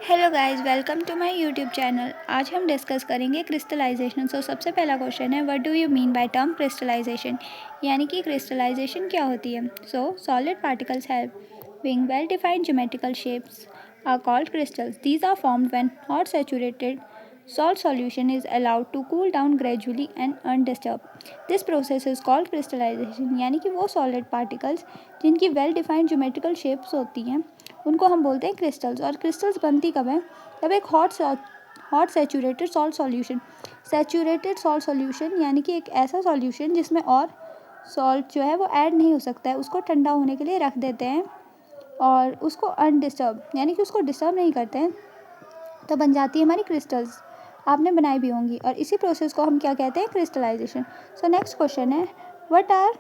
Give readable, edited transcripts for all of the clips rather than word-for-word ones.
Hello guys, welcome to my YouTube channel. आज हम discuss करेंगे क्रिस्टलाइजेशन। सबसे पहला क्वेश्चन है, what do you mean by term crystallization, यानी कि क्रिस्टलाइजेशन क्या होती है। Solid particles having well defined geometrical shapes are called crystals. These are formed when hot saturated salt solution is allowed to cool down gradually and undisturbed. This process is called crystallization, यानी कि वो solid particles जिनकी well defined geometrical shapes होती हैं उनको हम बोलते हैं क्रिस्टल्स। और क्रिस्टल्स बनती कब है, तब एक hot saturated salt solution, saturated salt solution यानी कि एक ऐसा सॉल्यूशन जिसमें और सॉल्ट जो है वो ऐड नहीं हो सकता है, उसको ठंडा होने के लिए रख देते हैं और उसको अनडिस्टर्ब यानी कि उसको डिस्टर्ब नहीं करते हैं, तो बन जाती है हमारी क्रिस्टल्स। आपने बनाई भी होंगी और इसी प्रोसेस को हम क्या कहते हैं, क्रिस्टलाइजेशन। नेक्स्ट क्वेश्चन है, व्हाट आर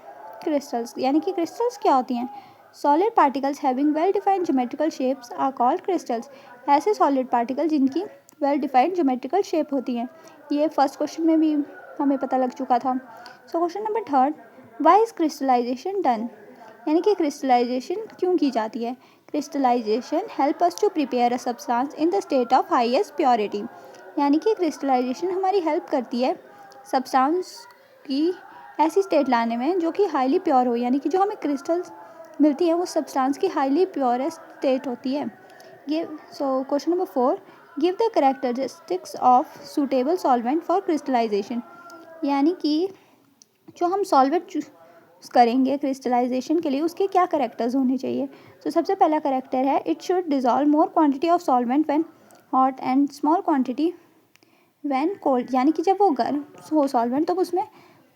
क्रिस्टल्स, यानी कि क्रिस्टल्स क्या होती हैं। Solid particles having well defined geometrical shapes are called crystals. ऐसे सॉलिड पार्टिकल जिनकी वेल डिफाइंड ज्योमेट्रिकल शेप होती हैं। ये फर्स्ट क्वेश्चन में भी हमें पता लग चुका था। Question number third, why is crystallization done, यानी कि क्रिस्टलाइजेशन क्यों की जाती है। Crystallization help us to prepare a substance in the state of highest purity, यानी कि क्रिस्टलाइजेशन हमारी हेल्प करती है सब्सटेंस की ऐसी स्टेट लाने में जो कि हाईली प्योर हो, यानी कि जो हमें क्रिस्टल्स मिलती है वो सब्सटेंस की हाईली प्योरेस्ट स्टेट होती है। Question number four, give the characteristics of suitable solvent for crystallization, यानी कि जो हम सॉल्वेंट चूज करेंगे क्रिस्टलाइजेशन के लिए उसके क्या करेक्टर्स होने चाहिए। सबसे पहला करेक्टर है, it should dissolve more quantity of solvent when hot and small quantity when cold, यानी कि जब वो गर्म हो सॉल्वेंट तो उसमें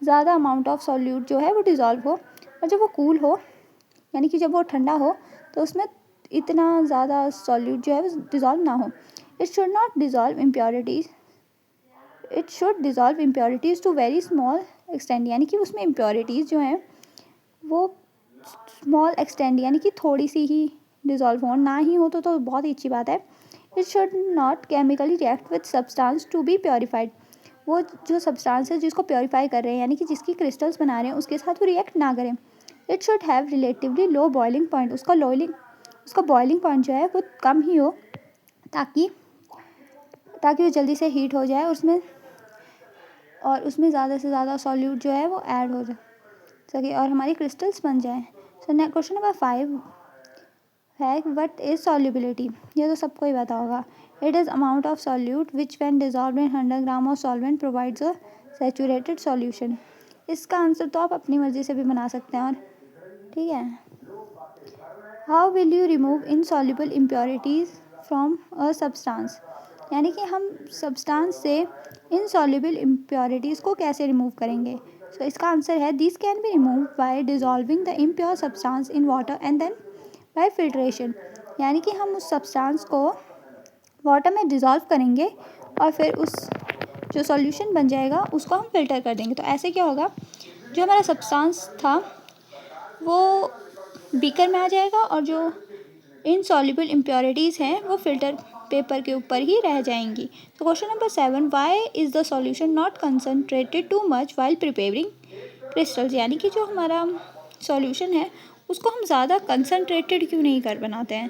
ज़्यादा अमाउंट ऑफ सॉल्यूट जो है वो डिज़ोल्व हो, और जब वो कूल हो यानी कि जब वो ठंडा हो तो उसमें इतना ज़्यादा सॉल्यूट जो है वो डिज़ोल्व ना हो। It should not dissolve impurities, it should dissolve impurities to very small extend, यानी कि उसमें इम्प्योरिटीज़ जो हैं वो स्मॉल एक्सटेंड यानी कि थोड़ी सी ही डिज़ोल्व हो, ना ही हो तो बहुत ही अच्छी बात है। It should not chemically react with substance to be purified, वो जो सब्सटेंस है जिसको प्योरीफाई कर रहे हैं यानी कि जिसकी क्रिस्टल्स बना रहे हैं उसके साथ वो रिएक्ट ना करें। It should have relatively low boiling point, उसका बॉइलिंग पॉइंट जो है वो कम ही हो ताकि ताकि वो जल्दी से हीट हो जाए और उसमें ज़्यादा से ज़्यादा सॉल्यूट जो है वो ऐड हो सके और हमारी क्रिस्टल्स बन जाए। क्वेश्चन नंबर 5 है, व्हाट इज सॉल्युबिलिटी, ये तो सबको ही पता होगा। It is amount of solute which when dissolve in 100 gram of solvent provides a saturated solution. इसका आंसर तो आप अपनी मर्ज़ी से भी बना सकते हैं, और ठीक है। How will you remove insoluble impurities from a substance, यानी कि हम सब्सटेंस से इनसॉल्युबल इम्प्योरिटीज़ को कैसे रिमूव करेंगे। इसका आंसर है, this can be remove by dissolving the impure substance in water and then by filtration, यानी कि हम उस सब्सटेंस को वाटर में डिज़ोल्व करेंगे और फिर उस जो सॉल्यूशन बन जाएगा उसको हम फिल्टर कर देंगे। तो ऐसे क्या होगा, जो हमारा सब्सटेंस था वो बीकर में आ जाएगा और जो इनसॉल्युबल इम्प्योरिटीज़ हैं वो फिल्टर पेपर के ऊपर ही रह जाएंगी। Question number 7, why is the solution not concentrated too much while preparing crystals, यानी कि जो हमारा सॉल्यूशन है उसको हम ज़्यादा कंसनट्रेटेड क्यों नहीं कर बनाते हैं।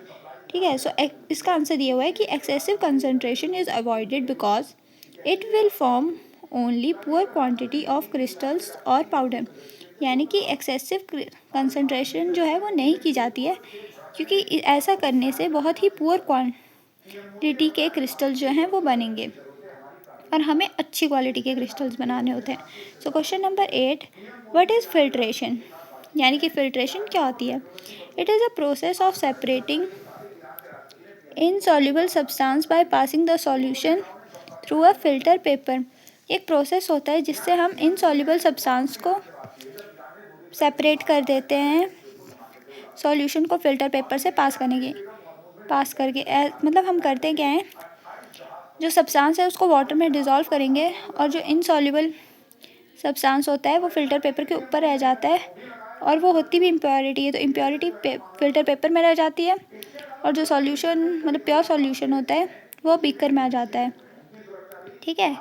ठीक है, इसका आंसर दिया हुआ है कि excessive concentration is avoided because it will form only poor quantity of crystals और पाउडर, यानी कि एक्सेसिव कंसनट्रेशन जो है वो नहीं की जाती है क्योंकि ऐसा करने से बहुत ही पुअर क्वांटिटी के क्रिस्टल जो हैं वो बनेंगे और हमें अच्छी क्वालिटी के क्रिस्टल्स बनाने होते हैं। Question number 8, what is filtration, यानी कि फिल्ट्रेशन क्या होती है। It is a process of separating insoluble substance by passing the solution through a filter paper, एक प्रोसेस होता है जिससे हम इनसॉल्युबल सब्सटेंस को सेपरेट कर देते हैं सॉल्यूशन को फिल्टर पेपर से पास करके मतलब हम करते क्या हैं, जो सब्सटेंस है उसको वाटर में डिज़ोल्व करेंगे और जो इनसॉल्युबल सब्सटेंस होता है वो फिल्टर पेपर के ऊपर रह जाता है और वो होती भी इम्प्योरिटी है, तो इम्प्योरिटी फिल्टर पेपर में रह जाती है और जो सॉल्यूशन मतलब प्योर सॉल्यूशन होता है वो बीकर में आ जाता है। ठीक है,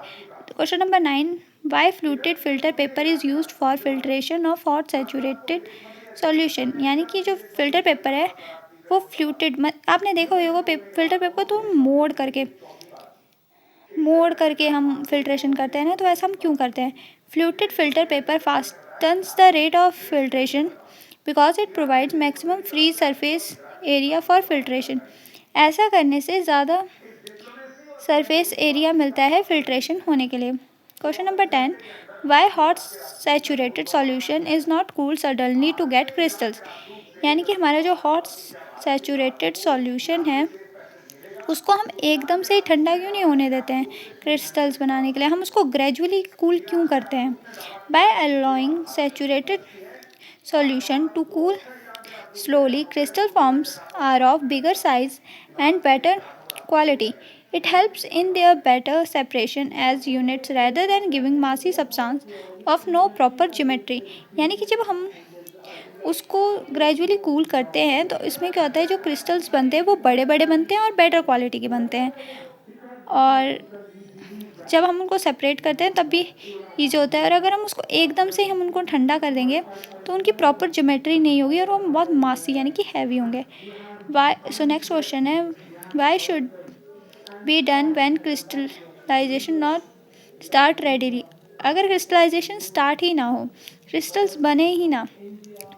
तो question number 9, why fluted filter paper is used for filtration of hot saturated solution, यानी कि जो फिल्टर पेपर है वो फ्लूटेड, आपने देखा होगा फिल्टर पेपर को तो मोड़ करके हम फिल्ट्रेशन करते हैं ना, तो ऐसा हम क्यों करते हैं? Fluted filter paper fastens the rate of filtration because it provides maximum free surface area for filtration. ऐसा करने से ज़्यादा सरफेस एरिया मिलता है फिल्ट्रेशन होने के लिए। Question number 10, why hot saturated solution is not cool suddenly to get crystals. यानी कि हमारा जो हॉट सैचुरेटेड सॉल्यूशन है उसको हम एकदम से ही ठंडा क्यों नहीं होने देते हैं क्रिस्टल्स बनाने के लिए? हम उसको ग्रेजुअली कूल क्यों करते हैं? By allowing saturated solution to cool slowly, crystal forms are of bigger size and better quality. It helps in their better separation as units rather than giving massy substance of no proper geometry. यानी कि जब हम उसको gradually cool करते हैं तो इसमें क्या होता है, जो क्रिस्टल्स बनते हैं वो बड़े बड़े बनते हैं और बेटर क्वालिटी के बनते हैं, और जब हम उनको सेपरेट करते हैं तब भी ईजी होता है। और अगर हम उसको एकदम से हम उनको ठंडा कर देंगे तो उनकी प्रॉपर ज्योमेट्री नहीं होगी और वो बहुत मासी यानी कि हैवी होंगे। वाई, सो नेक्स्ट क्वेश्चन है, why should be done when crystallization not start readily. अगर क्रिस्टलाइजेशन स्टार्ट ही ना हो, क्रिस्टल्स बने ही ना,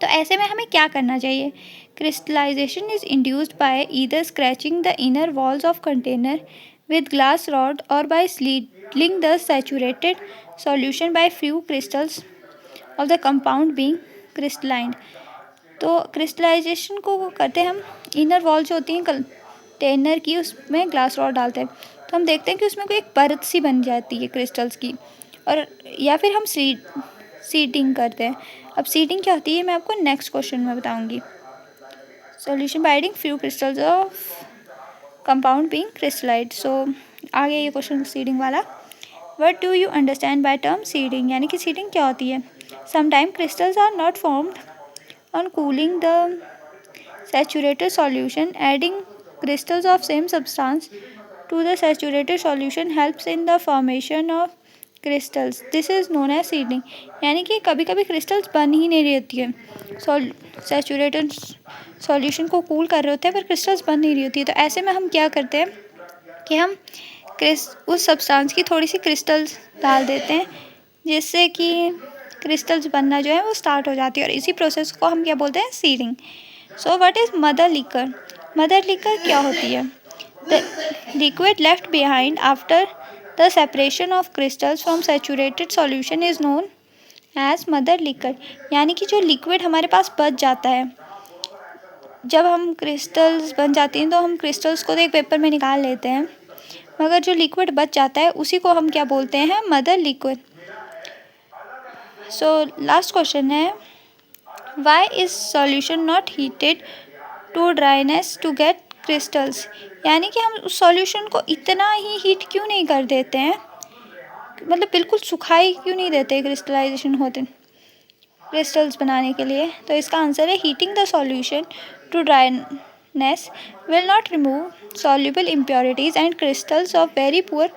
तो ऐसे में हमें क्या करना चाहिए? Crystallization is induced by either scratching the inner walls of container with glass rod or by sealing the saturated solution by few crystals of the compound being crystalline। तो क्रिस्टलाइजेशन को करते हैं हम, इनर वॉल जो होती है container की उसमें ग्लास रॉड डालते हैं, तो हम देखते हैं कि उसमें कोई एक परत सी बन जाती है क्रिस्टल्स की, और या फिर हम सीडिंग करते हैं। अब सीडिंग क्या होती है मैं आपको नेक्स्ट क्वेश्चन में बताऊंगी। Solution by adding few crystals of compound being crystallised. So आ गया ये क्वेश्चन सीडिंग वाला। What do you understand by term seeding, यानी कि सीडिंग क्या होती है? Sometime crystals are not formed on cooling the saturated solution, adding crystals of same substance to the saturated solution helps in the formation of crystals, this is known as seeding. यानी कि कभी कभी crystals बन ही नहीं रहती है, saturated solution को cool कर रहे होते हैं पर क्रिस्टल्स बन नहीं रही होती है, तो ऐसे में हम क्या करते हैं कि हम उस सब्सटेंस की थोड़ी सी क्रिस्टल्स डाल देते हैं जिससे कि क्रिस्टल्स बनना जो है वो स्टार्ट हो जाती है, और इसी प्रोसेस को हम क्या बोलते हैं? Seeding. So what is mother liquor? Mother liquor क्या होती है? The liquid left behind after the separation of crystals from saturated solution is known as mother liquor. यानी कि जो लिक्विड हमारे पास बच जाता है, जब हम क्रिस्टल्स बन जाती हैं तो हम क्रिस्टल्स को तो एक पेपर में निकाल लेते हैं, मगर जो लिक्विड बच जाता है उसी को हम क्या बोलते हैं? Mother liquid. So last question है, why is solution not heated to dryness to get crystals. यानी कि हम उस सॉल्यूशन को इतना ही हीट क्यों नहीं कर देते हैं, मतलब बिल्कुल सुखाई क्यों नहीं देते क्रिस्टलाइजेशन होते क्रिस्टल्स बनाने के लिए? तो इसका आंसर है heating the solution to dryness will not remove soluble impurities and crystals of very poor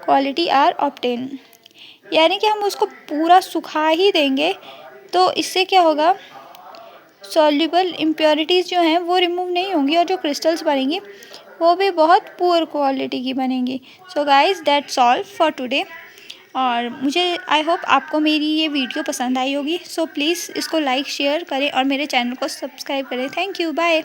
quality are obtained। यानी कि हम उसको पूरा सुखा ही देंगे तो इससे क्या होगा, सॉल्युबल इम्प्योरिटीज़ जो हैं वो रिमूव नहीं होंगी और जो क्रिस्टल्स बनेंगी वो भी बहुत पुअर क्वालिटी की बनेंगी। So guys that's all for today, और मुझे आई होप आपको मेरी ये वीडियो पसंद आई होगी। सो प्लीज़ इसको लाइक शेयर करें और मेरे चैनल को सब्सक्राइब करें। Thank you, bye.